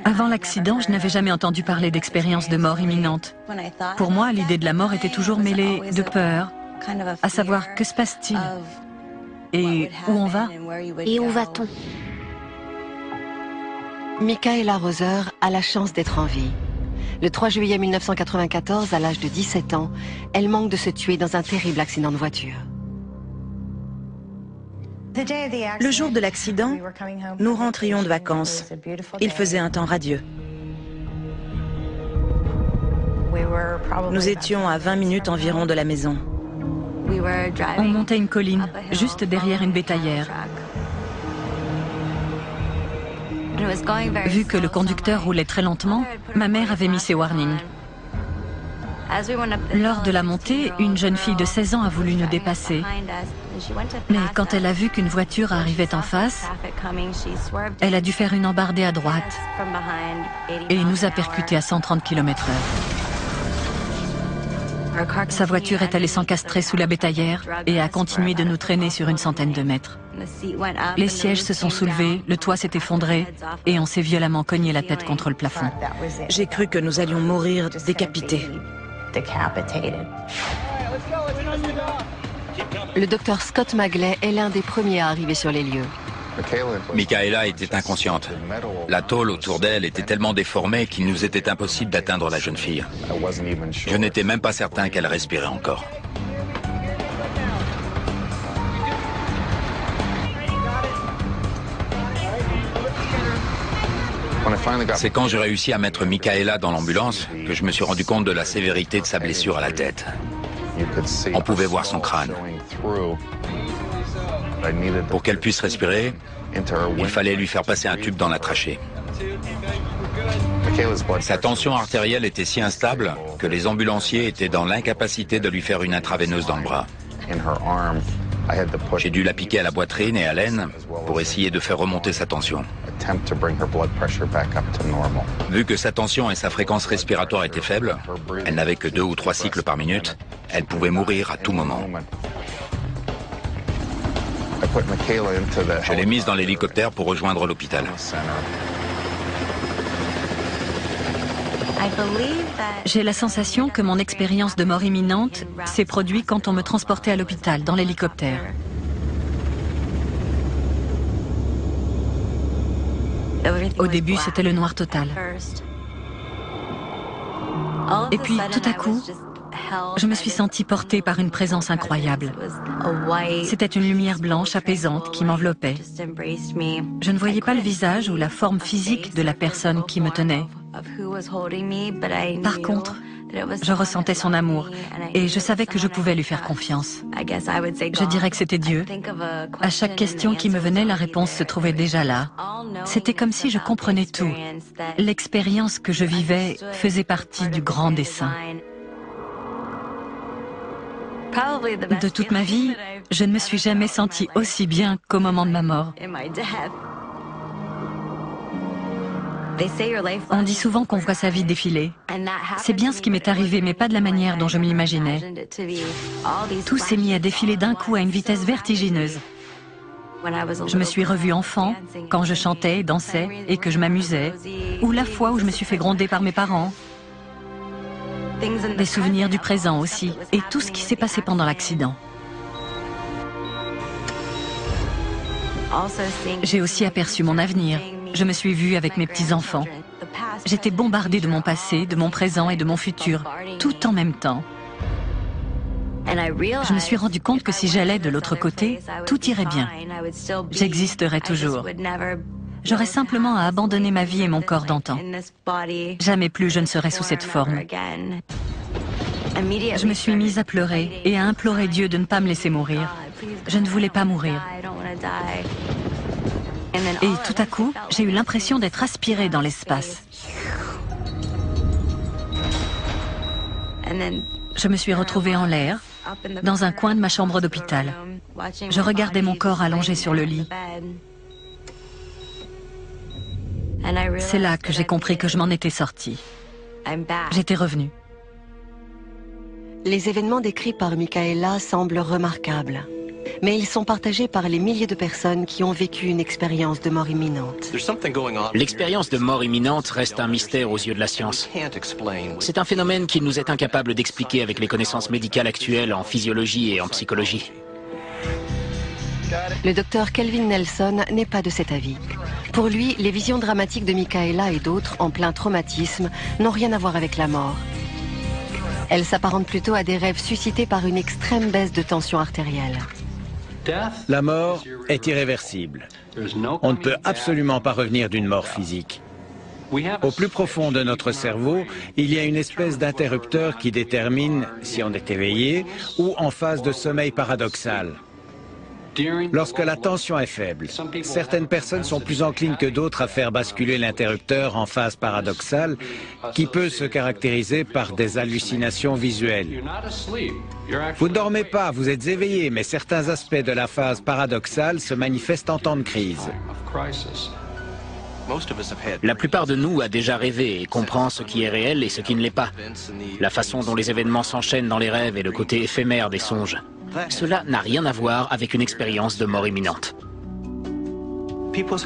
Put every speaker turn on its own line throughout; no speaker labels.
Avant l'accident, je n'avais jamais entendu parler d'expérience de mort imminente. Pour moi, l'idée de la mort était toujours mêlée de peur, à savoir que se passe-t-il et où on va.
Et où va-t-on?
Michaela Roser a la chance d'être en vie. Le 3 juillet 1994, à l'âge de 17 ans, elle manque de se tuer dans un terrible accident de voiture.
Le jour de l'accident, nous rentrions de vacances. Il faisait un temps radieux. Nous étions à 20 minutes environ de la maison.
On montait une colline, juste derrière une bétaillère. Vu que le conducteur roulait très lentement, ma mère avait mis ses warnings. Lors de la montée, une jeune fille de 16 ans a voulu nous dépasser. Mais quand elle a vu qu'une voiture arrivait en face, elle a dû faire une embardée à droite et nous a percutés à 130 km/h. Sa voiture est allée s'encastrer sous la bétaillère et a continué de nous traîner sur une centaine de mètres. Les sièges se sont soulevés, le toit s'est effondré et on s'est violemment cogné la tête contre le plafond.
J'ai cru que nous allions mourir décapités.
Le docteur Scott Magley est l'un des premiers à arriver sur les lieux.
Michaela était inconsciente. La tôle autour d'elle était tellement déformée qu'il nous était impossible d'atteindre la jeune fille. Je n'étais même pas certain qu'elle respirait encore. C'est quand j'ai réussi à mettre Michaela dans l'ambulance que je me suis rendu compte de la sévérité de sa blessure à la tête. On pouvait voir son crâne. Pour qu'elle puisse respirer, il fallait lui faire passer un tube dans la trachée. Sa tension artérielle était si instable que les ambulanciers étaient dans l'incapacité de lui faire une intraveineuse dans le bras. J'ai dû la piquer à la poitrine et à l'aine pour essayer de faire remonter sa tension. Vu que sa tension et sa fréquence respiratoire étaient faibles, elle n'avait que 2 ou 3 cycles par minute, elle pouvait mourir à tout moment. Je l'ai mise dans l'hélicoptère pour rejoindre l'hôpital.
J'ai la sensation que mon expérience de mort imminente s'est produite quand on me transportait à l'hôpital, dans l'hélicoptère. Au début, c'était le noir total. Et puis, tout à coup, je me suis sentie portée par une présence incroyable. C'était une lumière blanche apaisante qui m'enveloppait. Je ne voyais pas le visage ou la forme physique de la personne qui me tenait. Par contre, je ressentais son amour et je savais que je pouvais lui faire confiance. Je dirais que c'était Dieu. À chaque question qui me venait, la réponse se trouvait déjà là. C'était comme si je comprenais tout. L'expérience que je vivais faisait partie du grand dessein. De toute ma vie, je ne me suis jamais sentie aussi bien qu'au moment de ma mort. On dit souvent qu'on voit sa vie défiler. C'est bien ce qui m'est arrivé, mais pas de la manière dont je m'imaginais. Tout s'est mis à défiler d'un coup à une vitesse vertigineuse. Je me suis revue enfant, quand je chantais, dansais et que je m'amusais, ou la fois où je me suis fait gronder par mes parents. Des souvenirs du présent aussi, et tout ce qui s'est passé pendant l'accident. J'ai aussi aperçu mon avenir. Je me suis vue avec mes petits-enfants. J'étais bombardée de mon passé, de mon présent et de mon futur, tout en même temps. Je me suis rendu compte que si j'allais de l'autre côté, tout irait bien. J'existerais toujours. J'aurais simplement à abandonner ma vie et mon corps d'antan. Jamais plus je ne serais sous cette forme. Je me suis mise à pleurer et à implorer Dieu de ne pas me laisser mourir. Je ne voulais pas mourir. Et tout à coup, j'ai eu l'impression d'être aspirée dans l'espace. Je me suis retrouvée en l'air, dans un coin de ma chambre d'hôpital. Je regardais mon corps allongé sur le lit. C'est là que j'ai compris que je m'en étais sortie. J'étais revenue.
Les événements décrits par Michaela semblent remarquables. Mais ils sont partagés par les milliers de personnes qui ont vécu une expérience de mort imminente.
L'expérience de mort imminente reste un mystère aux yeux de la science. C'est un phénomène qu'il nous est incapable d'expliquer avec les connaissances médicales actuelles en physiologie et en psychologie.
Le docteur Kelvin Nelson n'est pas de cet avis. Pour lui, les visions dramatiques de Michaela et d'autres en plein traumatisme n'ont rien à voir avec la mort. Elles s'apparentent plutôt à des rêves suscités par une extrême baisse de tension artérielle.
La mort est irréversible. On ne peut absolument pas revenir d'une mort physique. Au plus profond de notre cerveau, il y a une espèce d'interrupteur qui détermine si on est éveillé ou en phase de sommeil paradoxal. Lorsque la tension est faible, certaines personnes sont plus enclines que d'autres à faire basculer l'interrupteur en phase paradoxale, qui peut se caractériser par des hallucinations visuelles. Vous ne dormez pas, vous êtes éveillé, mais certains aspects de la phase paradoxale se manifestent en temps de crise.
La plupart de nous a déjà rêvé et comprend ce qui est réel et ce qui ne l'est pas. La façon dont les événements s'enchaînent dans les rêves et le côté éphémère des songes. Cela n'a rien à voir avec une expérience de mort imminente.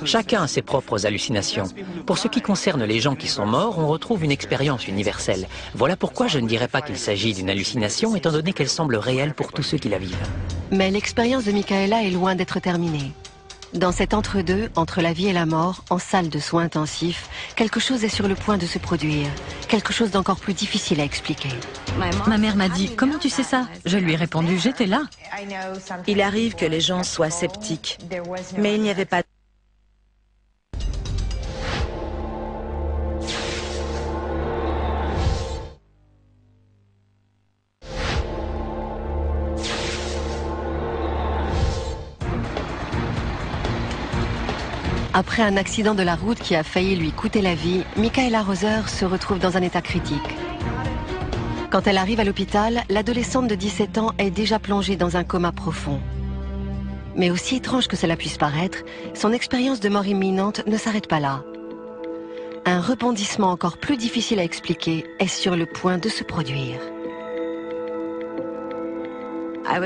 Chacun a ses propres hallucinations. Pour ce qui concerne les gens qui sont morts, on retrouve une expérience universelle. Voilà pourquoi je ne dirais pas qu'il s'agit d'une hallucination, étant donné qu'elle semble réelle pour tous ceux qui la vivent.
Mais l'expérience de Michaela est loin d'être terminée. Dans cet entre-deux, entre la vie et la mort, en salle de soins intensifs, quelque chose est sur le point de se produire. Quelque chose d'encore plus difficile à expliquer.
Ma mère m'a dit « Comment tu sais ça ?» Je lui ai répondu « J'étais là ».
Il arrive que les gens soient sceptiques, mais il n'y avait pas...
Après un accident de la route qui a failli lui coûter la vie, Michaela Roser se retrouve dans un état critique. Quand elle arrive à l'hôpital, l'adolescente de 17 ans est déjà plongée dans un coma profond. Mais aussi étrange que cela puisse paraître, son expérience de mort imminente ne s'arrête pas là. Un rebondissement encore plus difficile à expliquer est sur le point de se produire.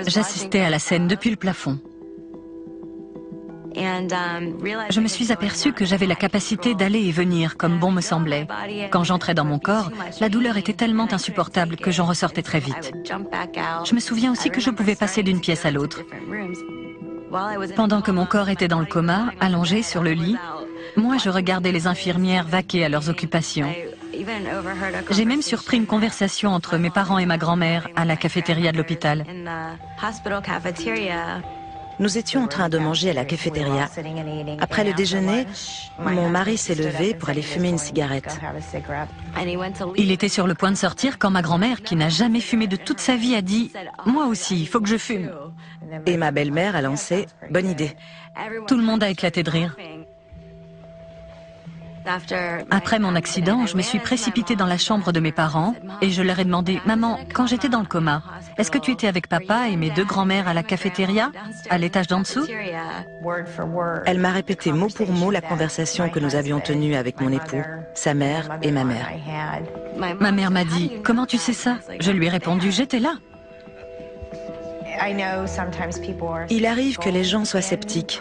J'assistais à la scène depuis le plafond. Je me suis aperçue que j'avais la capacité d'aller et venir comme bon me semblait. Quand j'entrais dans mon corps, la douleur était tellement insupportable que j'en ressortais très vite. Je me souviens aussi que je pouvais passer d'une pièce à l'autre. Pendant que mon corps était dans le coma, allongé sur le lit, moi je regardais les infirmières vaquer à leurs occupations. J'ai même surpris une conversation entre mes parents et ma grand-mère à la cafétéria de l'hôpital.
Nous étions en train de manger à la cafétéria. Après le déjeuner, mon mari s'est levé pour aller fumer une cigarette.
Il était sur le point de sortir quand ma grand-mère, qui n'a jamais fumé de toute sa vie, a dit « Moi aussi, il faut que je fume ».
Et ma belle-mère a lancé « Bonne idée ».
Tout le monde a éclaté de rire. Après mon accident, je me suis précipitée dans la chambre de mes parents et je leur ai demandé « Maman, quand j'étais dans le coma, est-ce que tu étais avec papa et mes deux grands-mères à la cafétéria, à l'étage d'en dessous ?»
Elle m'a répété mot pour mot la conversation que nous avions tenue avec mon époux, sa mère et ma mère.
Ma mère m'a dit « Comment tu sais ça ?» Je lui ai répondu « J'étais là ».
Il arrive que les gens soient sceptiques.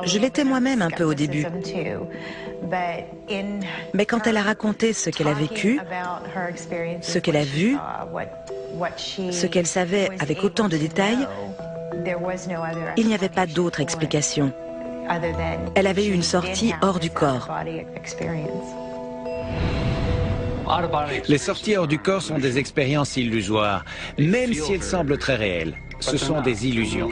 Je l'étais moi-même un peu au début. Mais quand elle a raconté ce qu'elle a vécu, ce qu'elle a vu, ce qu'elle savait avec autant de détails, il n'y avait pas d'autre explication. Elle avait eu une sortie hors du corps.
Les sorties hors du corps sont des expériences illusoires, même si elles semblent très réelles. Ce sont des illusions.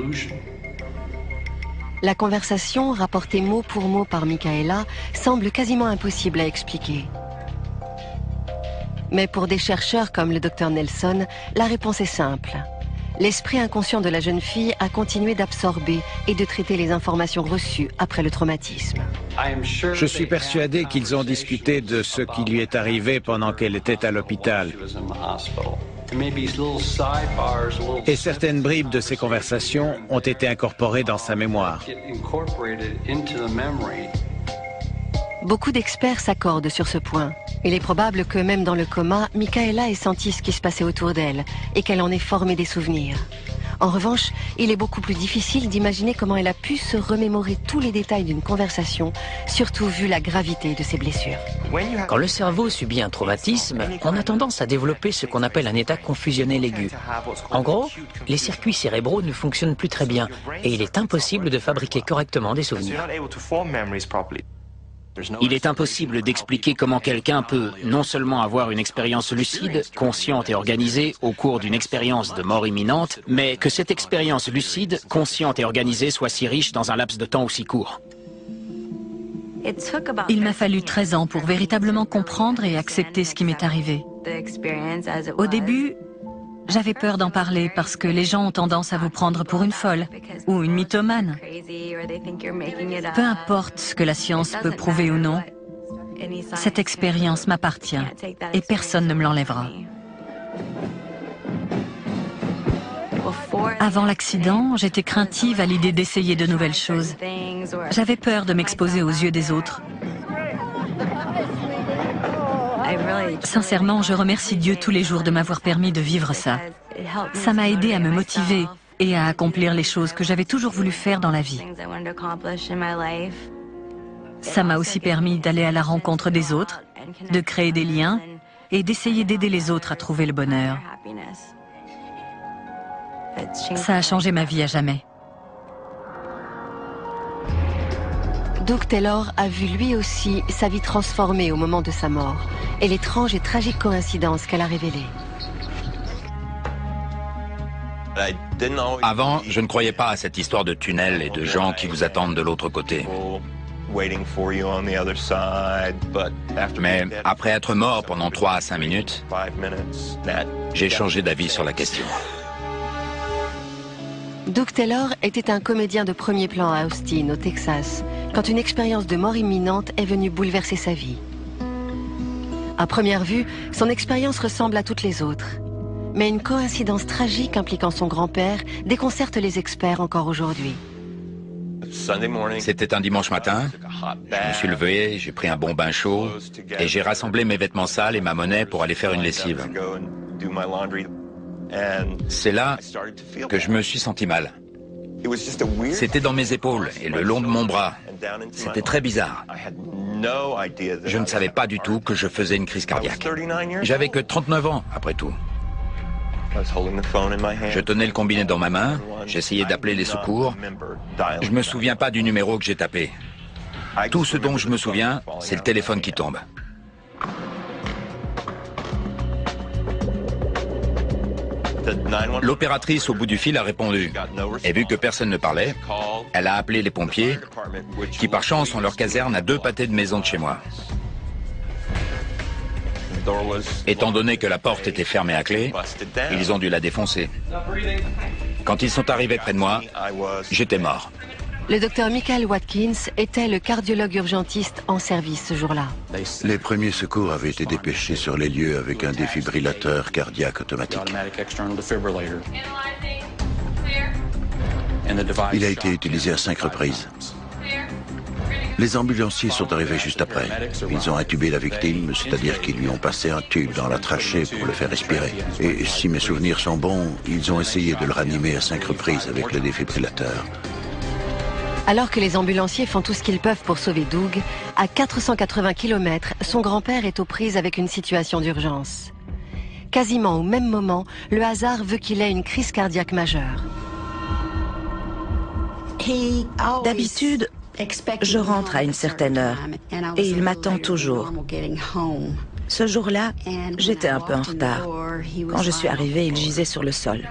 La conversation, rapportée mot pour mot par Michaela, semble quasiment impossible à expliquer. Mais pour des chercheurs comme le Dr Nelson, la réponse est simple. L'esprit inconscient de la jeune fille a continué d'absorber et de traiter les informations reçues après le traumatisme.
Je suis persuadé qu'ils ont discuté de ce qui lui est arrivé pendant qu'elle était à l'hôpital. Et certaines bribes de ces conversations ont été incorporées dans sa mémoire.
Beaucoup d'experts s'accordent sur ce point. Il est probable que même dans le coma, Michaela ait senti ce qui se passait autour d'elle et qu'elle en ait formé des souvenirs. En revanche, il est beaucoup plus difficile d'imaginer comment elle a pu se remémorer tous les détails d'une conversation, surtout vu la gravité de ses blessures.
Quand le cerveau subit un traumatisme, on a tendance à développer ce qu'on appelle un état confusionnel aigu. En gros, les circuits cérébraux ne fonctionnent plus très bien et il est impossible de fabriquer correctement des souvenirs.
Il est impossible d'expliquer comment quelqu'un peut non seulement avoir une expérience lucide, consciente et organisée au cours d'une expérience de mort imminente, mais que cette expérience lucide, consciente et organisée soit si riche dans un laps de temps aussi court.
Il m'a fallu 13 ans pour véritablement comprendre et accepter ce qui m'est arrivé. Au début, j'avais peur d'en parler parce que les gens ont tendance à vous prendre pour une folle ou une mythomane. Peu importe ce que la science peut prouver ou non, cette expérience m'appartient et personne ne me l'enlèvera. Avant l'accident, j'étais craintive à l'idée d'essayer de nouvelles choses. J'avais peur de m'exposer aux yeux des autres. Sincèrement, je remercie Dieu tous les jours de m'avoir permis de vivre ça. Ça m'a aidé à me motiver et à accomplir les choses que j'avais toujours voulu faire dans la vie. Ça m'a aussi permis d'aller à la rencontre des autres, de créer des liens et d'essayer d'aider les autres à trouver le bonheur. Ça a changé ma vie à jamais.
Doug Taylor a vu lui aussi sa vie transformée au moment de sa mort et l'étrange et tragique coïncidence qu'elle a révélée.
Avant, je ne croyais pas à cette histoire de tunnel et de gens qui vous attendent de l'autre côté. Mais après être mort pendant 3 à 5 minutes, j'ai changé d'avis sur la question.
Doug Taylor était un comédien de premier plan à Austin, au Texas, quand une expérience de mort imminente est venue bouleverser sa vie. À première vue, son expérience ressemble à toutes les autres. Mais une coïncidence tragique impliquant son grand-père déconcerte les experts encore aujourd'hui.
C'était un dimanche matin, je me suis levé, j'ai pris un bon bain chaud et j'ai rassemblé mes vêtements sales et ma monnaie pour aller faire une lessive. C'est là que je me suis senti mal. C'était dans mes épaules et le long de mon bras. C'était très bizarre. Je ne savais pas du tout que je faisais une crise cardiaque. J'avais que 39 ans, après tout. Je tenais le combiné dans ma main, j'essayais d'appeler les secours. Je me souviens pas du numéro que j'ai tapé. Tout ce dont je me souviens, c'est le téléphone qui tombe. L'opératrice au bout du fil a répondu. Et vu que personne ne parlait, elle a appelé les pompiers, qui par chance ont leur caserne à 2 pâtés de maison de chez moi. Étant donné que la porte était fermée à clé, ils ont dû la défoncer. Quand ils sont arrivés près de moi, j'étais mort.
Le docteur Michael Watkins était le cardiologue urgentiste en service ce jour-là.
Les premiers secours avaient été dépêchés sur les lieux avec un défibrillateur cardiaque automatique. Il a été utilisé à 5 reprises. Les ambulanciers sont arrivés juste après. Ils ont intubé la victime, c'est-à-dire qu'ils lui ont passé un tube dans la trachée pour le faire respirer. Et si mes souvenirs sont bons, ils ont essayé de le ranimer à 5 reprises avec le défibrillateur.
Alors que les ambulanciers font tout ce qu'ils peuvent pour sauver Doug, à 480 km, son grand-père est aux prises avec une situation d'urgence. Quasiment au même moment, le hasard veut qu'il ait une crise cardiaque majeure.
D'habitude, je rentre à une certaine heure et il m'attend toujours. Ce jour-là, j'étais un peu en retard. Quand je suis arrivée, il gisait sur le sol.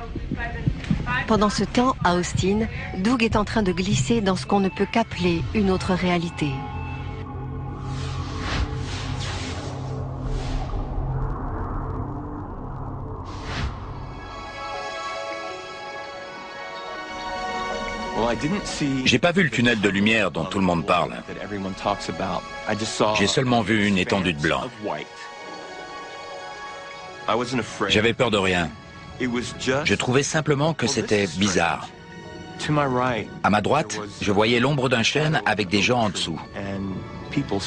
Pendant ce temps, à Austin, Doug est en train de glisser dans ce qu'on ne peut qu'appeler une autre réalité.
J'ai pas vu le tunnel de lumière dont tout le monde parle. J'ai seulement vu une étendue de blanc. J'avais peur de rien. Je trouvais simplement que c'était bizarre. À ma droite, je voyais l'ombre d'un chêne avec des gens en dessous.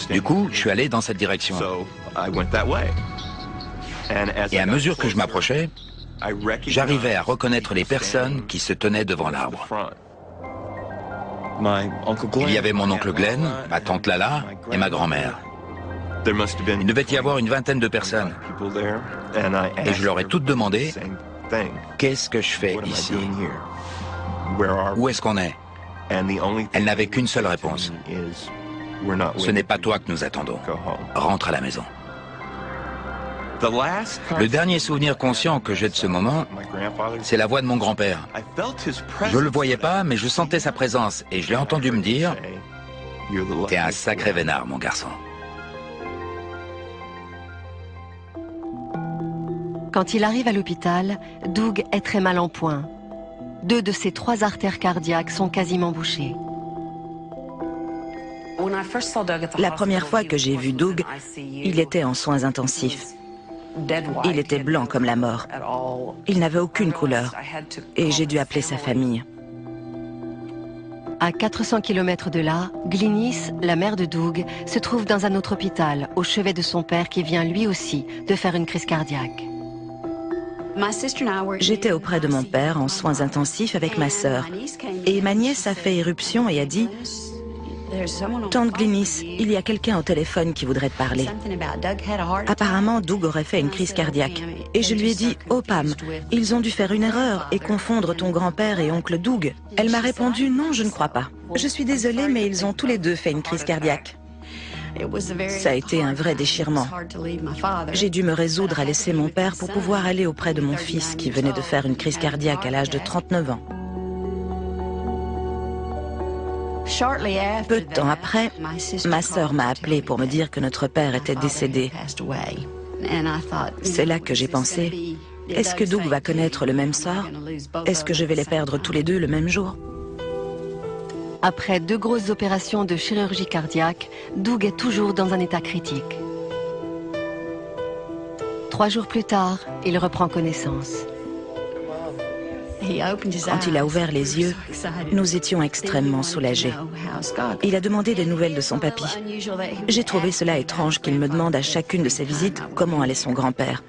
Du coup, je suis allé dans cette direction. Et à mesure que je m'approchais, j'arrivais à reconnaître les personnes qui se tenaient devant l'arbre. Il y avait mon oncle Glenn, ma tante Lala et ma grand-mère. Il devait y avoir une vingtaine de personnes. Et je leur ai toutes demandé, qu'est-ce que je fais ici? Où est-ce qu'on est? Elles n'avaient qu'une seule réponse. Ce n'est pas toi que nous attendons. Rentre à la maison. Le dernier souvenir conscient que j'ai de ce moment, c'est la voix de mon grand-père. Je ne le voyais pas, mais je sentais sa présence et je l'ai entendu me dire « T'es un sacré vénard, mon garçon ».
Quand il arrive à l'hôpital, Doug est très mal en point. 2 de ses 3 artères cardiaques sont quasiment bouchées.
La première fois que j'ai vu Doug, il était en soins intensifs. Il était blanc comme la mort. Il n'avait aucune couleur. Et j'ai dû appeler sa famille.
À 400 km de là, Glynis, la mère de Doug, se trouve dans un autre hôpital, au chevet de son père qui vient lui aussi de faire une crise cardiaque.
J'étais auprès de mon père en soins intensifs avec ma sœur. Et ma nièce a fait éruption et a dit « Tante Glynis, il y a quelqu'un au téléphone qui voudrait te parler. » Apparemment, Doug aurait fait une crise cardiaque. Et je lui ai dit « Oh Pam, ils ont dû faire une erreur et confondre ton grand-père et oncle Doug. » Elle m'a répondu « Non, je ne crois pas. Je suis désolée, mais ils ont tous les deux fait une crise cardiaque. » Ça a été un vrai déchirement. J'ai dû me résoudre à laisser mon père pour pouvoir aller auprès de mon fils qui venait de faire une crise cardiaque à l'âge de 39 ans. Peu de temps après, ma sœur m'a appelé pour me dire que notre père était décédé. C'est là que j'ai pensé, est-ce que Doug va connaître le même sort? Est-ce que je vais les perdre tous les deux le même jour?
Après 2 grosses opérations de chirurgie cardiaque, Doug est toujours dans un état critique. 3 jours plus tard, il reprend connaissance.
Quand il a ouvert les yeux, nous étions extrêmement soulagés. Il a demandé des nouvelles de son papy. J'ai trouvé cela étrange qu'il me demande à chacune de ses visites comment allait son grand-père.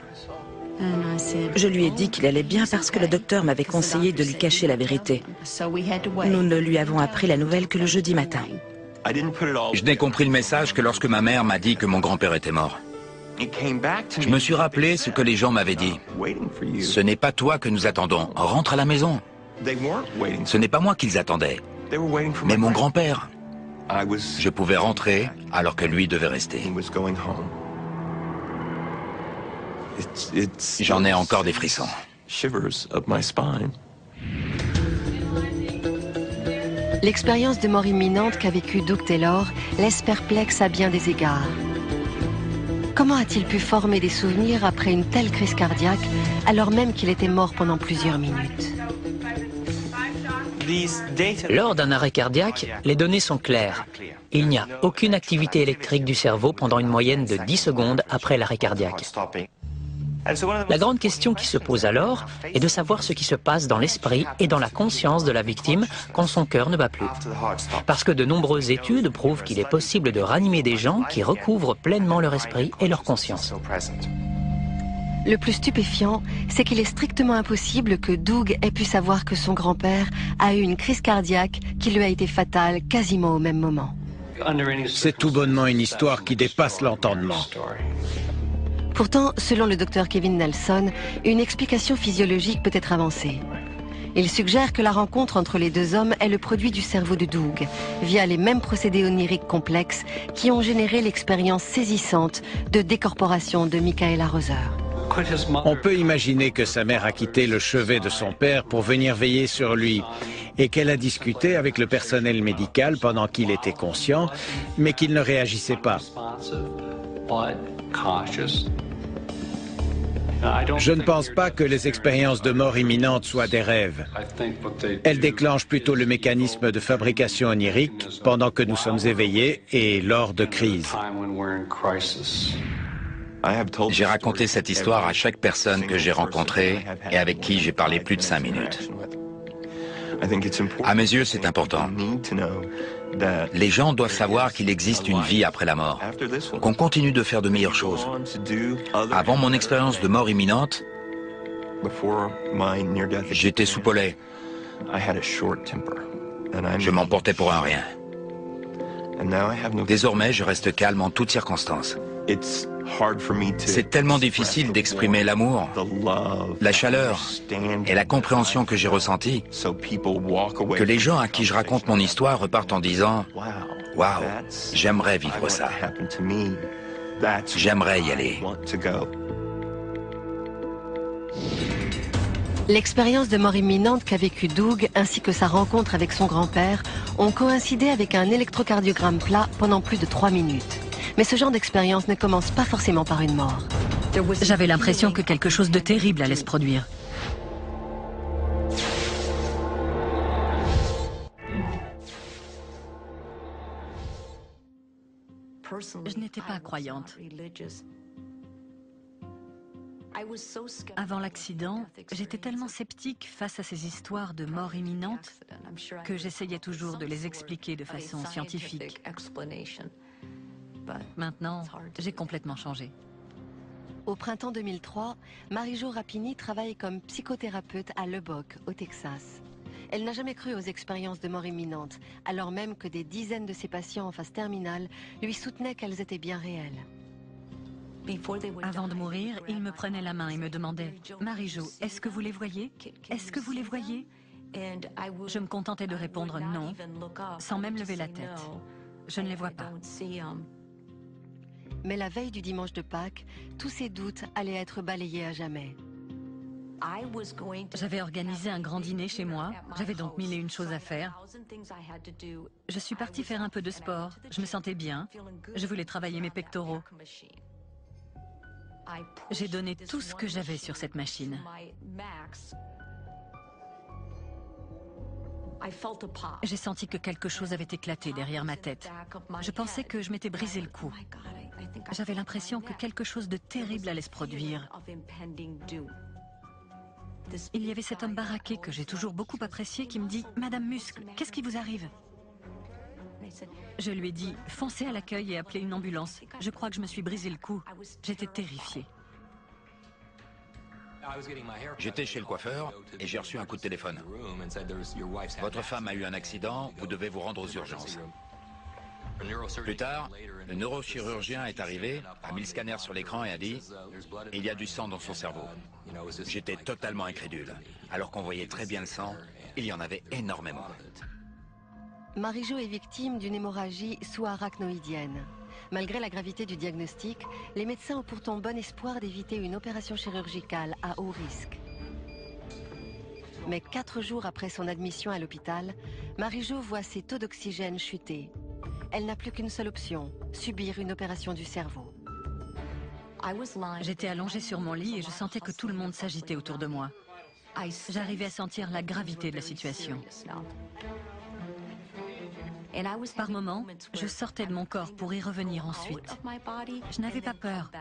Je lui ai dit qu'il allait bien parce que le docteur m'avait conseillé de lui cacher la vérité. Nous ne lui avons appris la nouvelle que le jeudi matin.
Je n'ai compris le message que lorsque ma mère m'a dit que mon grand-père était mort. Je me suis rappelé ce que les gens m'avaient dit. Ce n'est pas toi que nous attendons, rentre à la maison. Ce n'est pas moi qu'ils attendaient, mais mon grand-père. Je pouvais rentrer alors que lui devait rester. J'en ai encore des frissons.
L'expérience de mort imminente qu'a vécue Doug Taylor laisse perplexe à bien des égards. Comment a-t-il pu former des souvenirs après une telle crise cardiaque, alors même qu'il était mort pendant plusieurs minutes?
Lors d'un arrêt cardiaque, les données sont claires. Il n'y a aucune activité électrique du cerveau pendant une moyenne de 10 secondes après l'arrêt cardiaque. La grande question qui se pose alors est de savoir ce qui se passe dans l'esprit et dans la conscience de la victime quand son cœur ne bat plus. Parce que de nombreuses études prouvent qu'il est possible de ranimer des gens qui recouvrent pleinement leur esprit et leur conscience.
Le plus stupéfiant, c'est qu'il est strictement impossible que Doug ait pu savoir que son grand-père a eu une crise cardiaque qui lui a été fatale quasiment au même moment.
C'est tout bonnement une histoire qui dépasse l'entendement.
Pourtant, selon le docteur Kevin Nelson, une explication physiologique peut être avancée. Il suggère que la rencontre entre les 2 hommes est le produit du cerveau de Doug, via les mêmes procédés oniriques complexes qui ont généré l'expérience saisissante de décorporation de Michaela Roser.
On peut imaginer que sa mère a quitté le chevet de son père pour venir veiller sur lui et qu'elle a discuté avec le personnel médical pendant qu'il était conscient, mais qu'il ne réagissait pas. Je ne pense pas que les expériences de mort imminente soient des rêves. Elles déclenchent plutôt le mécanisme de fabrication onirique pendant que nous sommes éveillés et lors de crises.
J'ai raconté cette histoire à chaque personne que j'ai rencontrée et avec qui j'ai parlé plus de 5 minutes. À mes yeux, c'est important. Les gens doivent savoir qu'il existe une vie après la mort, qu'on continue de faire de meilleures choses. Avant mon expérience de mort imminente, J'étais soupolé. Je m'emportais pour un rien. Désormais, je reste calme en toutes circonstances. C'est tellement difficile d'exprimer l'amour, la chaleur et la compréhension que j'ai ressentie, que les gens à qui je raconte mon histoire repartent en disant « Waouh, j'aimerais vivre ça. J'aimerais y aller. »
L'expérience de mort imminente qu'a vécu Doug, ainsi que sa rencontre avec son grand-père, ont coïncidé avec un électrocardiogramme plat pendant plus de 3 minutes. Mais ce genre d'expérience ne commence pas forcément par une mort.
J'avais l'impression que quelque chose de terrible allait se produire. Je n'étais pas croyante. Avant l'accident, j'étais tellement sceptique face à ces histoires de mort imminente que j'essayais toujours de les expliquer de façon scientifique. Maintenant, j'ai complètement changé.
Au printemps 2003, Marie-Jo Rapini travaille comme psychothérapeute à Lubbock, au Texas. Elle n'a jamais cru aux expériences de mort imminente, alors même que des dizaines de ses patients en phase terminale lui soutenaient qu'elles étaient bien réelles.
Avant de mourir, il me prenait la main et me demandait « Marie-Jo, est-ce que vous les voyez? Est-ce que vous les voyez ?» Je me contentais de répondre « non », sans même lever la tête. Je ne les vois pas.
Mais la veille du dimanche de Pâques, tous ces doutes allaient être balayés à jamais.
J'avais organisé un grand dîner chez moi, j'avais donc 1001 choses à faire. Je suis partie faire un peu de sport, je me sentais bien, je voulais travailler mes pectoraux. J'ai donné tout ce que j'avais sur cette machine. J'ai senti que quelque chose avait éclaté derrière ma tête. Je pensais que je m'étais brisé le cou. J'avais l'impression que quelque chose de terrible allait se produire. Il y avait cet homme baraqué que j'ai toujours beaucoup apprécié qui me dit « Madame Muscle, qu'est-ce qui vous arrive ?» Je lui ai dit « Foncez à l'accueil et appelez une ambulance. Je crois que je me suis brisé le cou. » J'étais terrifiée.
J'étais chez le coiffeur et j'ai reçu un coup de téléphone. Votre femme a eu un accident, vous devez vous rendre aux urgences. Plus tard, le neurochirurgien est arrivé, a mis le scanner sur l'écran et a dit « Il y a du sang dans son cerveau ». J'étais totalement incrédule. Alors qu'on voyait très bien le sang, il y en avait énormément.
Marie-Jo est victime d'une hémorragie sous-arachnoïdienne. Malgré la gravité du diagnostic, les médecins ont pourtant bon espoir d'éviter une opération chirurgicale à haut risque. Mais 4 jours après son admission à l'hôpital, Marie-Jo voit ses taux d'oxygène chuter. Elle n'a plus qu'une seule option, subir une opération du cerveau.
J'étais allongée sur mon lit et je sentais que tout le monde s'agitait autour de moi. J'arrivais à sentir la gravité de la situation. Par moments, je sortais de mon corps pour y revenir ensuite. Je n'avais pas peur.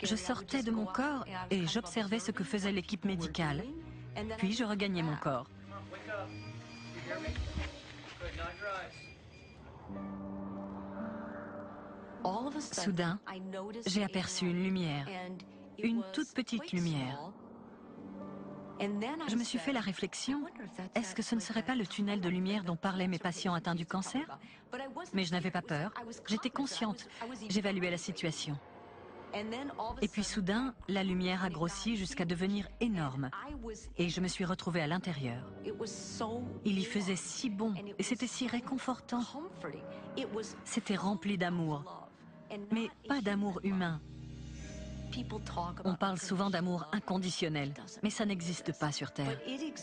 Je sortais de mon corps et j'observais ce que faisait l'équipe médicale. Puis je regagnais mon corps. Soudain, j'ai aperçu une lumière, une toute petite lumière. Je me suis fait la réflexion, est-ce que ce ne serait pas le tunnel de lumière dont parlaient mes patients atteints du cancer? Mais je n'avais pas peur, j'étais consciente, j'évaluais la situation. Et puis soudain, la lumière a grossi jusqu'à devenir énorme. Et je me suis retrouvée à l'intérieur. Il y faisait si bon et c'était si réconfortant. C'était rempli d'amour, mais pas d'amour humain. On parle souvent d'amour inconditionnel, mais ça n'existe pas sur Terre.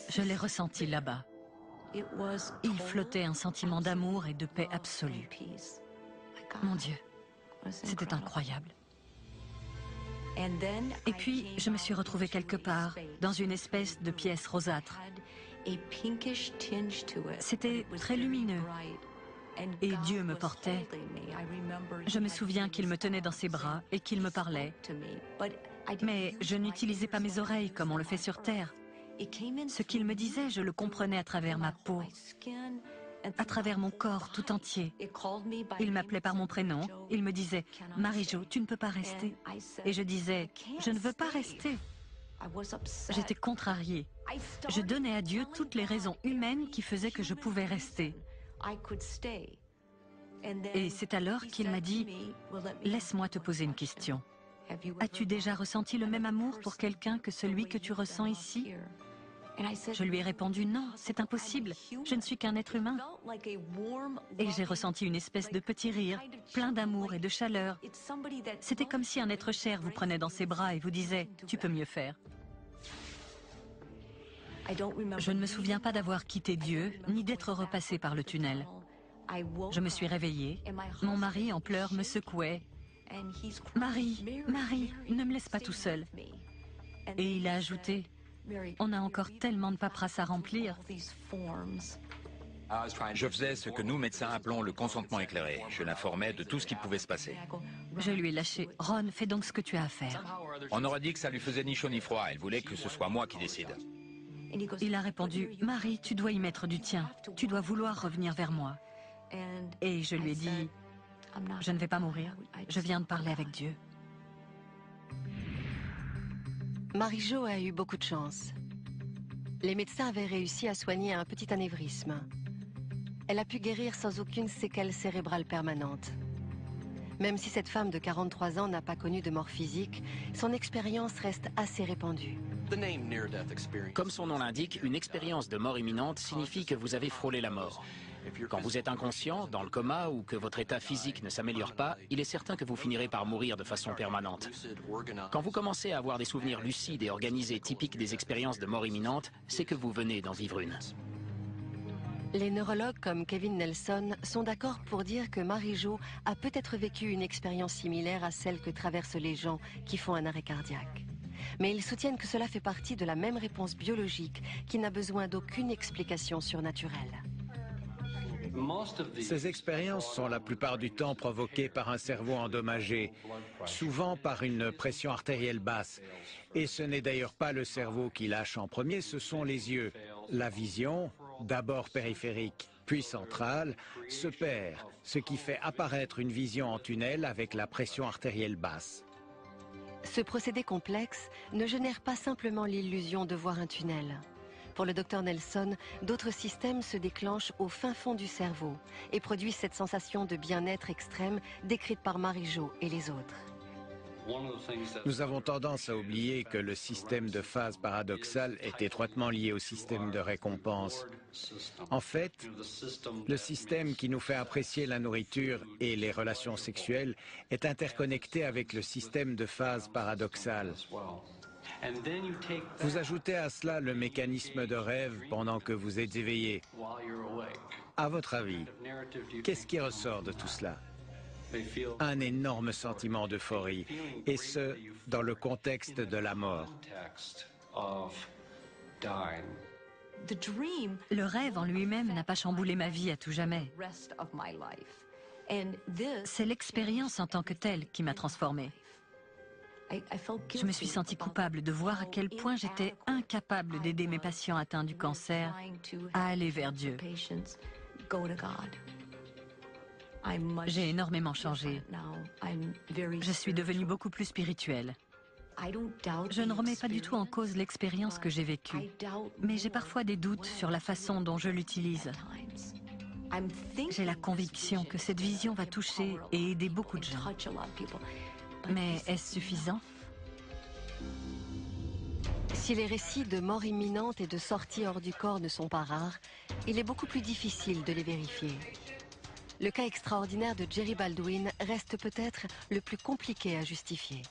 Je l'ai ressenti là-bas. Il flottait un sentiment d'amour et de paix absolue. Mon Dieu, c'était incroyable. Et puis, je me suis retrouvée quelque part, dans une espèce de pièce rosâtre. C'était très lumineux. Et Dieu me portait. Je me souviens qu'il me tenait dans ses bras et qu'il me parlait. Mais je n'utilisais pas mes oreilles comme on le fait sur Terre. Ce qu'il me disait, je le comprenais à travers ma peau, à travers mon corps tout entier. Il m'appelait par mon prénom. Il me disait « Marie-Jo, tu ne peux pas rester ». Et je disais « Je ne veux pas rester ». J'étais contrariée. Je donnais à Dieu toutes les raisons humaines qui faisaient que je pouvais rester. Et c'est alors qu'il m'a dit, « Laisse-moi te poser une question. As-tu déjà ressenti le même amour pour quelqu'un que celui que tu ressens ici ?» Je lui ai répondu, « Non, c'est impossible. Je ne suis qu'un être humain. » Et j'ai ressenti une espèce de petit rire, plein d'amour et de chaleur. C'était comme si un être cher vous prenait dans ses bras et vous disait, « Tu peux mieux faire. » Je ne me souviens pas d'avoir quitté Dieu, ni d'être repassée par le tunnel. Je me suis réveillée. Mon mari, en pleurs, me secouait. « Marie, Marie, ne me laisse pas tout seul. » Et il a ajouté, « On a encore tellement de paperasse à remplir. »
Je faisais ce que nous, médecins, appelons le consentement éclairé. Je l'informais de tout ce qui pouvait se passer.
Je lui ai lâché, « Ron, fais donc ce que tu as à faire. »
On aurait dit que ça lui faisait ni chaud ni froid. Elle voulait que ce soit moi qui décide.
Il a répondu, « Marie, tu dois y mettre du tien. Tu dois vouloir revenir vers moi. » Et je lui ai dit, « Je ne vais pas mourir. Je viens de parler avec Dieu. »
Marie-Jo a eu beaucoup de chance. Les médecins avaient réussi à soigner un petit anévrisme. Elle a pu guérir sans aucune séquelle cérébrale permanente. Même si cette femme de 43 ans n'a pas connu de mort physique, son expérience reste assez répandue.
Comme son nom l'indique, une expérience de mort imminente signifie que vous avez frôlé la mort. Quand vous êtes inconscient, dans le coma ou que votre état physique ne s'améliore pas, il est certain que vous finirez par mourir de façon permanente. Quand vous commencez à avoir des souvenirs lucides et organisés typiques des expériences de mort imminente, c'est que vous venez d'en vivre une.
Les neurologues comme Kevin Nelson sont d'accord pour dire que Marie-Jo a peut-être vécu une expérience similaire à celle que traversent les gens qui font un arrêt cardiaque. Mais ils soutiennent que cela fait partie de la même réponse biologique qui n'a besoin d'aucune explication surnaturelle.
Ces expériences sont la plupart du temps provoquées par un cerveau endommagé, souvent par une pression artérielle basse. Et ce n'est d'ailleurs pas le cerveau qui lâche en premier, ce sont les yeux. La vision, d'abord périphérique, puis centrale, se perd, ce qui fait apparaître une vision en tunnel avec la pression artérielle basse.
Ce procédé complexe ne génère pas simplement l'illusion de voir un tunnel. Pour le docteur Nelson, d'autres systèmes se déclenchent au fin fond du cerveau et produisent cette sensation de bien-être extrême décrite par Marie-Jo et les autres.
Nous avons tendance à oublier que le système de phase paradoxale est étroitement lié au système de récompense. En fait, le système qui nous fait apprécier la nourriture et les relations sexuelles est interconnecté avec le système de phase paradoxale. Vous ajoutez à cela le mécanisme de rêve pendant que vous êtes éveillé. À votre avis, qu'est-ce qui ressort de tout cela ? Un énorme sentiment d'euphorie, et ce, dans le contexte de la mort.
Le rêve en lui-même n'a pas chamboulé ma vie à tout jamais. C'est l'expérience en tant que telle qui m'a transformée. Je me suis sentie coupable de voir à quel point j'étais incapable d'aider mes patients atteints du cancer à aller vers Dieu. J'ai énormément changé. Je suis devenue beaucoup plus spirituelle. Je ne remets pas du tout en cause l'expérience que j'ai vécue, mais j'ai parfois des doutes sur la façon dont je l'utilise. J'ai la conviction que cette vision va toucher et aider beaucoup de gens. Mais est-ce suffisant?
Si les récits de mort imminente et de sortie hors du corps ne sont pas rares, il est beaucoup plus difficile de les vérifier. Le cas extraordinaire de Jerry Baldwin reste peut-être le plus compliqué à justifier.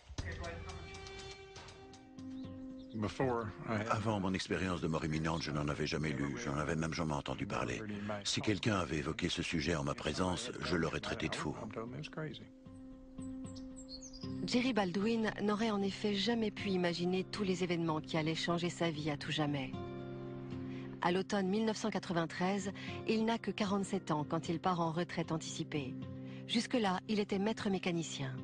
Avant mon expérience de mort imminente, je n'en avais jamais lu, j'en avais même jamais entendu parler. Si quelqu'un avait évoqué ce sujet en ma présence, je l'aurais traité de fou.
Jerry Baldwin n'aurait en effet jamais pu imaginer tous les événements qui allaient changer sa vie à tout jamais. À l'automne 1993, il n'a que 47 ans quand il part en retraite anticipée. Jusque-là, il était maître mécanicien.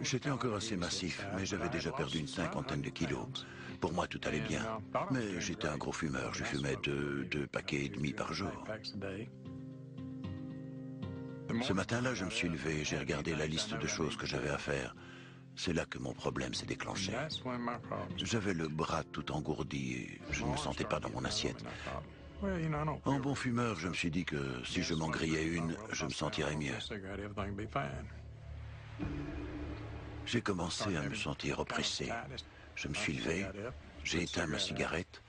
J'étais encore assez massif, mais j'avais déjà perdu une 50aine de kilos. Pour moi, tout allait bien. Mais j'étais un gros fumeur, je fumais deux paquets et demi par jour. Ce matin-là, je me suis levé et j'ai regardé la liste de choses que j'avais à faire. C'est là que mon problème s'est déclenché. J'avais le bras tout engourdi et je ne me sentais pas dans mon assiette. En bon fumeur, je me suis dit que si je m'en grillais une, je me sentirais mieux. J'ai commencé à me sentir oppressé. Je me suis levé, j'ai éteint ma cigarette,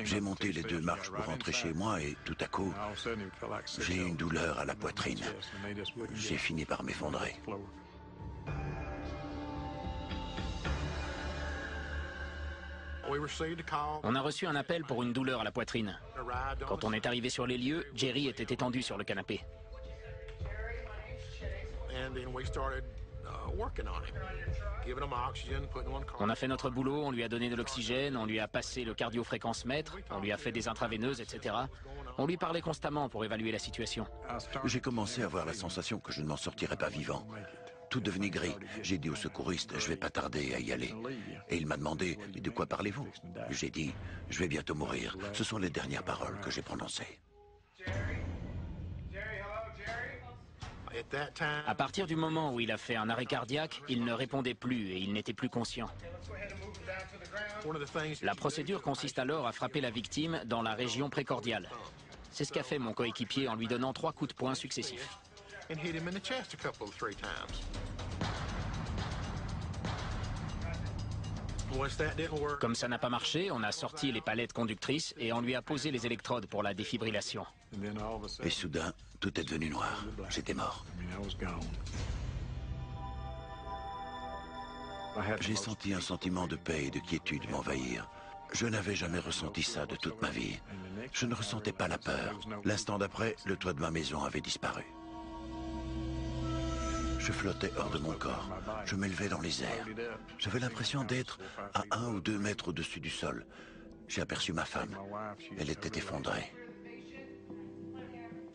j'ai monté les 2 marches pour rentrer chez moi et tout à coup, j'ai eu une douleur à la poitrine. J'ai fini par m'effondrer.
On a reçu un appel pour une douleur à la poitrine. Quand on est arrivé sur les lieux, Jerry était étendu sur le canapé. On a fait notre boulot, on lui a donné de l'oxygène, on lui a passé le cardiofréquencemètre, on lui a fait des intraveineuses, etc. On lui parlait constamment pour évaluer la situation.
J'ai commencé à avoir la sensation que je ne m'en sortirais pas vivant. Tout devenait gris. J'ai dit au secouriste, je vais pas tarder à y aller. Et il m'a demandé, de quoi parlez-vous? J'ai dit, je vais bientôt mourir. Ce sont les dernières paroles que j'ai prononcées.
À partir du moment où il a fait un arrêt cardiaque, il ne répondait plus et il n'était plus conscient. La procédure consiste alors à frapper la victime dans la région précordiale. C'est ce qu'a fait mon coéquipier en lui donnant 3 coups de poing successifs. Comme ça n'a pas marché, on a sorti les palettes conductrices et on lui a posé les électrodes pour la défibrillation.
Et soudain, tout est devenu noir. J'étais mort. J'ai senti un sentiment de paix et de quiétude m'envahir. Je n'avais jamais ressenti ça de toute ma vie. Je ne ressentais pas la peur. L'instant d'après, le toit de ma maison avait disparu. Je flottais hors de mon corps. Je m'élevais dans les airs. J'avais l'impression d'être à 1 ou 2 mètres au-dessus du sol. J'ai aperçu ma femme. Elle était effondrée.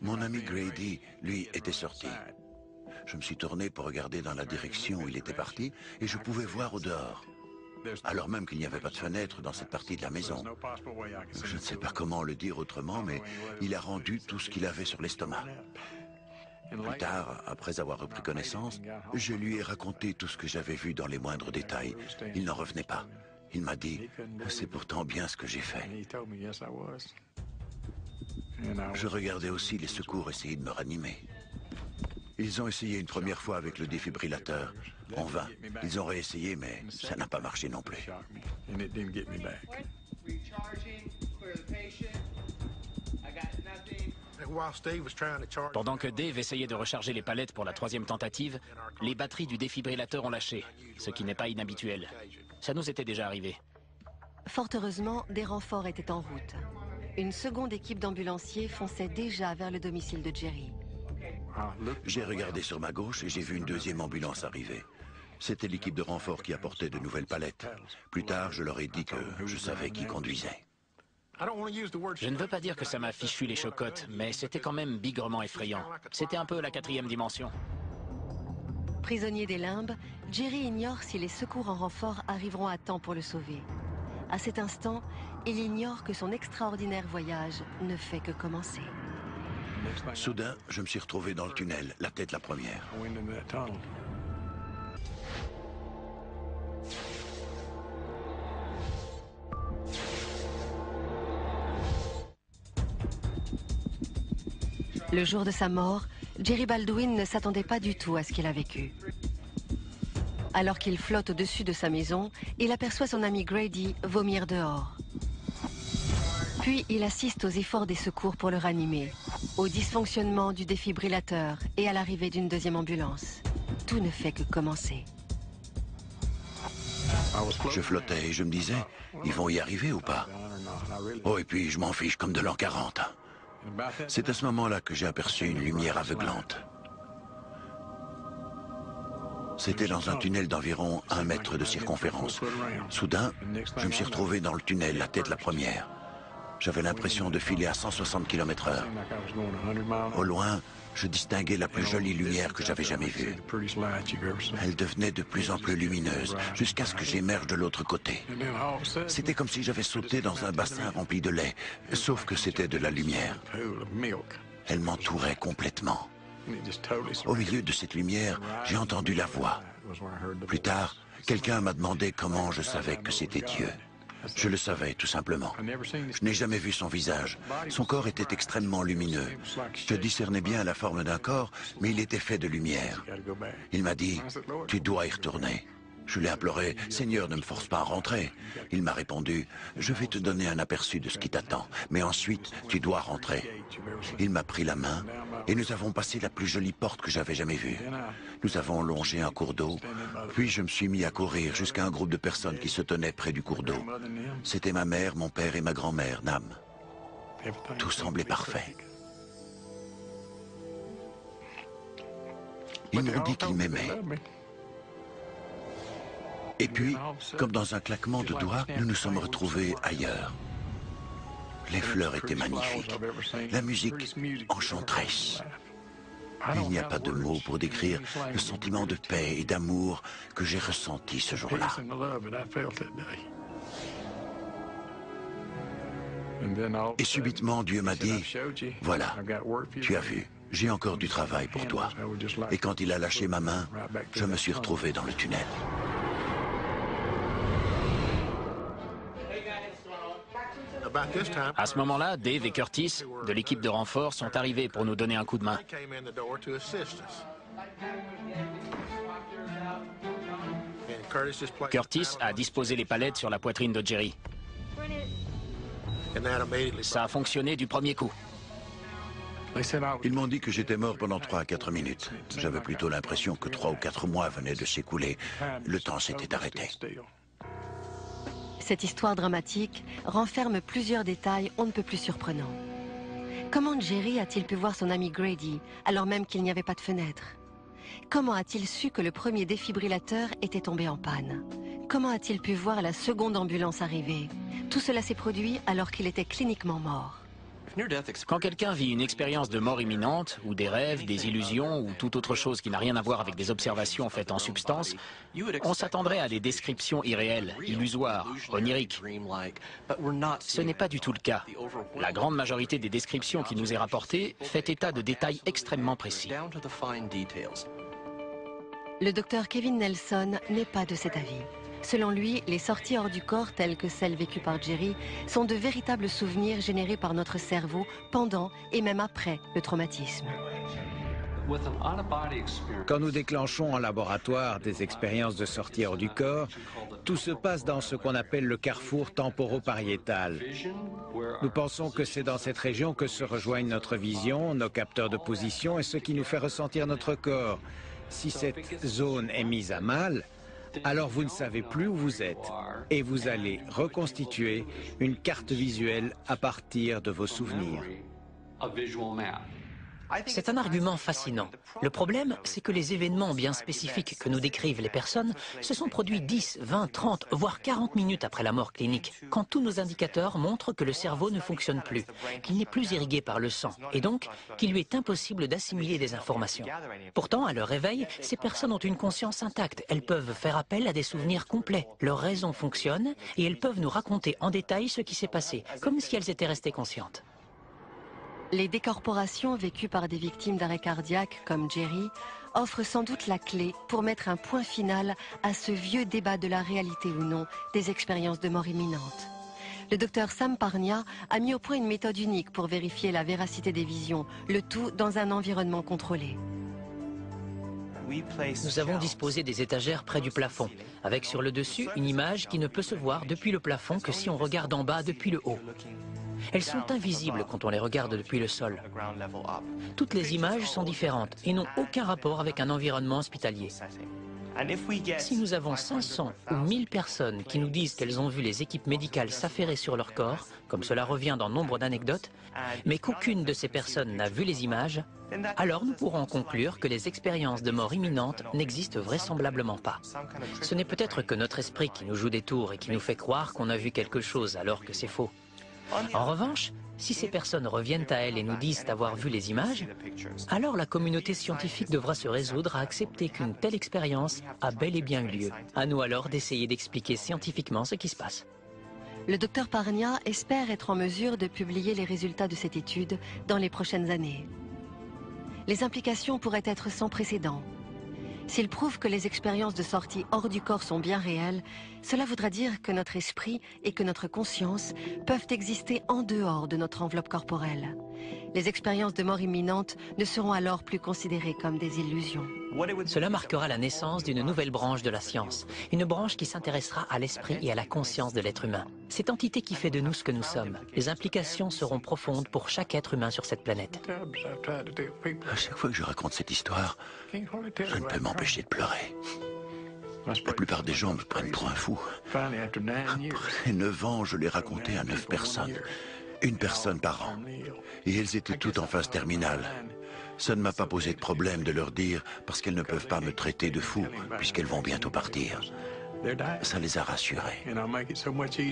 Mon ami Grady, lui, était sorti. Je me suis tourné pour regarder dans la direction où il était parti et je pouvais voir au dehors. Alors même qu'il n'y avait pas de fenêtre dans cette partie de la maison. Je ne sais pas comment le dire autrement, mais il a rendu tout ce qu'il avait sur l'estomac. Plus tard, après avoir repris connaissance, je lui ai raconté tout ce que j'avais vu dans les moindres détails. Il n'en revenait pas. Il m'a dit, c'est pourtant bien ce que j'ai fait. Je regardais aussi les secours essayer de me ranimer. Ils ont essayé une première fois avec le défibrillateur. En vain. Ils ont réessayé, mais ça n'a pas marché non plus.
Pendant que Dave essayait de recharger les palettes pour la 3e tentative, les batteries du défibrillateur ont lâché, ce qui n'est pas inhabituel. Ça nous était déjà arrivé.
Fort heureusement, des renforts étaient en route. Une seconde équipe d'ambulanciers fonçait déjà vers le domicile de Jerry.
J'ai regardé sur ma gauche et j'ai vu une 2e ambulance arriver. C'était l'équipe de renfort qui apportait de nouvelles palettes. Plus tard, je leur ai dit que je savais qui conduisait.
Je ne veux pas dire que ça m'a fichu les chocottes, mais c'était quand même bigrement effrayant. C'était un peu la 4e dimension.
Prisonnier des limbes, Jerry ignore si les secours en renfort arriveront à temps pour le sauver. À cet instant, il ignore que son extraordinaire voyage ne fait que commencer.
Soudain, je me suis retrouvé dans le tunnel, la tête la première.
Le jour de sa mort, Jerry Baldwin ne s'attendait pas du tout à ce qu'il a vécu. Alors qu'il flotte au-dessus de sa maison, il aperçoit son ami Grady vomir dehors. Puis il assiste aux efforts des secours pour le ranimer, au dysfonctionnement du défibrillateur et à l'arrivée d'une 2e ambulance. Tout ne fait que commencer.
Je flottais et je me disais, ils vont y arriver ou pas? Oh, et puis je m'en fiche comme de l'an 40. C'est à ce moment-là que j'ai aperçu une lumière aveuglante. C'était dans un tunnel d'environ 1 mètre de circonférence. Soudain, je me suis retrouvé dans le tunnel, la tête la première. J'avais l'impression de filer à 160 km/h. Au loin, je distinguais la plus jolie lumière que j'avais jamais vue. Elle devenait de plus en plus lumineuse, jusqu'à ce que j'émerge de l'autre côté. C'était comme si j'avais sauté dans un bassin rempli de lait, sauf que c'était de la lumière. Elle m'entourait complètement. Au milieu de cette lumière, j'ai entendu la voix. Plus tard, Quelqu'un m'a demandé comment je savais que c'était Dieu. Je le savais, tout simplement. Je n'ai jamais vu son visage. Son corps était extrêmement lumineux. Je discernais bien la forme d'un corps, mais il était fait de lumière. Il m'a dit, « Tu dois y retourner ». Je l'ai imploré, « Seigneur, ne me force pas à rentrer ». Il m'a répondu, « Je vais te donner un aperçu de ce qui t'attend, mais ensuite, tu dois rentrer ». Il m'a pris la main et nous avons passé la plus jolie porte que j'avais jamais vue. Nous avons longé un cours d'eau, puis je me suis mis à courir jusqu'à un groupe de personnes qui se tenaient près du cours d'eau. C'était ma mère, mon père et ma grand-mère, Nam. Tout semblait parfait. Ils m'ont dit qu'ils m'aimaient. Et puis, comme dans un claquement de doigts, nous nous sommes retrouvés ailleurs. Les fleurs étaient magnifiques, la musique enchanteresse. Il n'y a pas de mots pour décrire le sentiment de paix et d'amour que j'ai ressenti ce jour-là. Et subitement, Dieu m'a dit, « Voilà, tu as vu, j'ai encore du travail pour toi. » Et quand il a lâché ma main, je me suis retrouvé dans le tunnel.
À ce moment-là, Dave et Curtis, de l'équipe de renfort, sont arrivés pour nous donner un coup de main. Curtis a disposé les palettes sur la poitrine de Jerry. Ça a fonctionné du premier coup.
Ils m'ont dit que j'étais mort pendant 3 à 4 minutes. J'avais plutôt l'impression que 3 ou 4 mois venaient de s'écouler. Le temps s'était arrêté.
Cette histoire dramatique renferme plusieurs détails on ne peut plus surprenants. Comment Jerry a-t-il pu voir son ami Grady alors même qu'il n'y avait pas de fenêtre? Comment a-t-il su que le premier défibrillateur était tombé en panne? Comment a-t-il pu voir la seconde ambulance arriver? Tout cela s'est produit alors qu'il était cliniquement mort.
Quand quelqu'un vit une expérience de mort imminente, ou des rêves, des illusions, ou toute autre chose qui n'a rien à voir avec des observations faites en substance, on s'attendrait à des descriptions irréelles, illusoires, oniriques. Ce n'est pas du tout le cas. La grande majorité des descriptions qui nous est rapportée fait état de détails extrêmement précis.
Le docteur Kevin Nelson n'est pas de cet avis. Selon lui, les sorties hors du corps, telles que celles vécues par Jerry, sont de véritables souvenirs générés par notre cerveau pendant et même après le traumatisme.
Quand nous déclenchons en laboratoire des expériences de sortie hors du corps, tout se passe dans ce qu'on appelle le carrefour temporopariétal. Nous pensons que c'est dans cette région que se rejoignent notre vision, nos capteurs de position et ce qui nous fait ressentir notre corps. Si cette zone est mise à mal, alors vous ne savez plus où vous êtes et vous allez reconstituer une carte visuelle à partir de vos souvenirs.
C'est un argument fascinant. Le problème, c'est que les événements bien spécifiques que nous décrivent les personnes se sont produits 10, 20, 30, voire 40 minutes après la mort clinique, quand tous nos indicateurs montrent que le cerveau ne fonctionne plus, qu'il n'est plus irrigué par le sang, et donc qu'il lui est impossible d'assimiler des informations. Pourtant, à leur réveil, ces personnes ont une conscience intacte. Elles peuvent faire appel à des souvenirs complets. Leur raison fonctionne et elles peuvent nous raconter en détail ce qui s'est passé, comme si elles étaient restées conscientes.
Les décorporations vécues par des victimes d'arrêt cardiaque comme Jerry offrent sans doute la clé pour mettre un point final à ce vieux débat de la réalité ou non des expériences de mort imminente. Le docteur Sam Parnia a mis au point une méthode unique pour vérifier la véracité des visions, le tout dans un environnement contrôlé.
Nous avons disposé des étagères près du plafond, avec sur le dessus une image qui ne peut se voir depuis le plafond que si on regarde en bas depuis le haut. Elles sont invisibles quand on les regarde depuis le sol. Toutes les images sont différentes et n'ont aucun rapport avec un environnement hospitalier. Si nous avons 500 ou 1000 personnes qui nous disent qu'elles ont vu les équipes médicales s'affairer sur leur corps, comme cela revient dans nombre d'anecdotes, mais qu'aucune de ces personnes n'a vu les images, alors nous pourrons conclure que les expériences de mort imminente n'existent vraisemblablement pas. Ce n'est peut-être que notre esprit qui nous joue des tours et qui nous fait croire qu'on a vu quelque chose alors que c'est faux. En revanche, si ces personnes reviennent à elles et nous disent avoir vu les images, alors la communauté scientifique devra se résoudre à accepter qu'une telle expérience a bel et bien eu lieu. À nous alors d'essayer d'expliquer scientifiquement ce qui se passe.
Le docteur Parnia espère être en mesure de publier les résultats de cette étude dans les prochaines années. Les implications pourraient être sans précédent. S'il prouve que les expériences de sortie hors du corps sont bien réelles, cela voudra dire que notre esprit et que notre conscience peuvent exister en dehors de notre enveloppe corporelle. Les expériences de mort imminente ne seront alors plus considérées comme des illusions.
Cela marquera la naissance d'une nouvelle branche de la science, une branche qui s'intéressera à l'esprit et à la conscience de l'être humain. Cette entité qui fait de nous ce que nous sommes. Les implications seront profondes pour chaque être humain sur cette planète.
À chaque fois que je raconte cette histoire, je ne peux m'empêcher de pleurer. La plupart des gens me prennent pour un fou. Après 9 ans, je l'ai raconté à 9 personnes. Une personne par an. Et elles étaient toutes en phase terminale. Ça ne m'a pas posé de problème de leur dire parce qu'elles ne peuvent pas me traiter de fou puisqu'elles vont bientôt partir. Ça les a rassurées.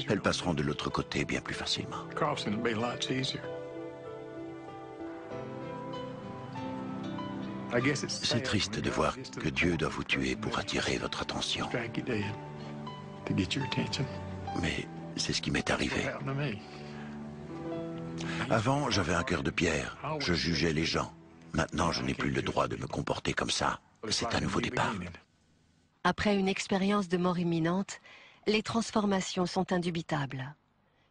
Elles passeront de l'autre côté bien plus facilement. C'est triste de voir que Dieu doit vous tuer pour attirer votre attention. Mais c'est ce qui m'est arrivé. Avant, j'avais un cœur de pierre. Je jugeais les gens. Maintenant, je n'ai plus le droit de me comporter comme ça. C'est un nouveau départ.
Après une expérience de mort imminente, les transformations sont indubitables.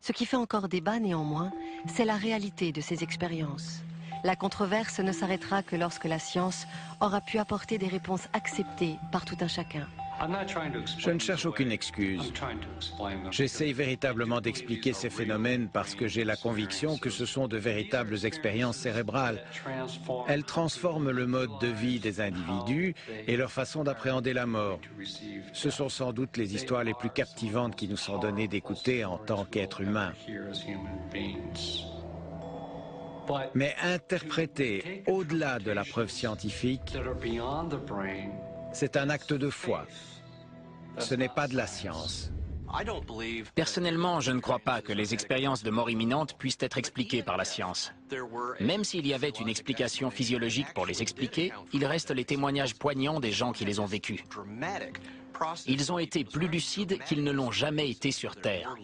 Ce qui fait encore débat néanmoins, c'est la réalité de ces expériences. La controverse ne s'arrêtera que lorsque la science aura pu apporter des réponses acceptées par tout un chacun.
Je ne cherche aucune excuse. J'essaye véritablement d'expliquer ces phénomènes parce que j'ai la conviction que ce sont de véritables expériences cérébrales. Elles transforment le mode de vie des individus et leur façon d'appréhender la mort. Ce sont sans doute les histoires les plus captivantes qui nous sont données d'écouter en tant qu'êtres humains. Mais interpréter au-delà de la preuve scientifique, c'est un acte de foi. Ce n'est pas de la science.
Personnellement, je ne crois pas que les expériences de mort imminente puissent être expliquées par la science. Même s'il y avait une explication physiologique pour les expliquer, il reste les témoignages poignants des gens qui les ont vécus. Ils ont été plus lucides qu'ils ne l'ont jamais été sur Terre.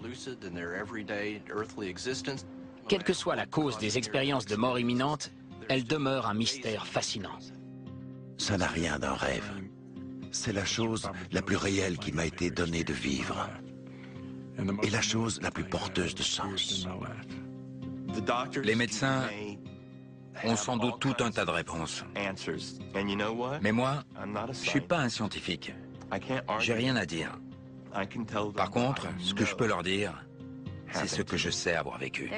Quelle que soit la cause des expériences de mort imminente, elles demeurent un mystère fascinant.
Ça n'a rien d'un rêve. C'est la chose la plus réelle qui m'a été donnée de vivre. Et la chose la plus porteuse de sens.
Les médecins ont sans doute tout un tas de réponses. Mais moi, je ne suis pas un scientifique. J'ai rien à dire. Par contre, ce que je peux leur dire, c'est ce que je sais avoir vécu.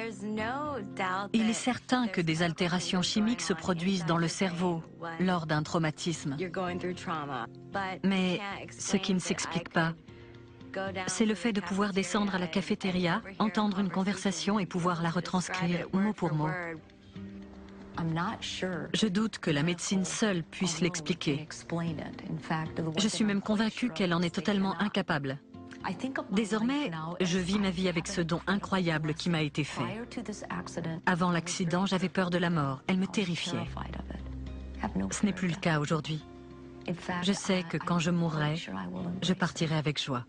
Il est certain que des altérations chimiques se produisent dans le cerveau lors d'un traumatisme. Mais ce qui ne s'explique pas, c'est le fait de pouvoir descendre à la cafétéria, entendre une conversation et pouvoir la retranscrire mot pour mot. Je doute que la médecine seule puisse l'expliquer. Je suis même convaincue qu'elle en est totalement incapable. Désormais, je vis ma vie avec ce don incroyable qui m'a été fait. Avant l'accident, j'avais peur de la mort. Elle me terrifiait. Ce n'est plus le cas aujourd'hui. Je sais que quand je mourrai, je partirai avec joie.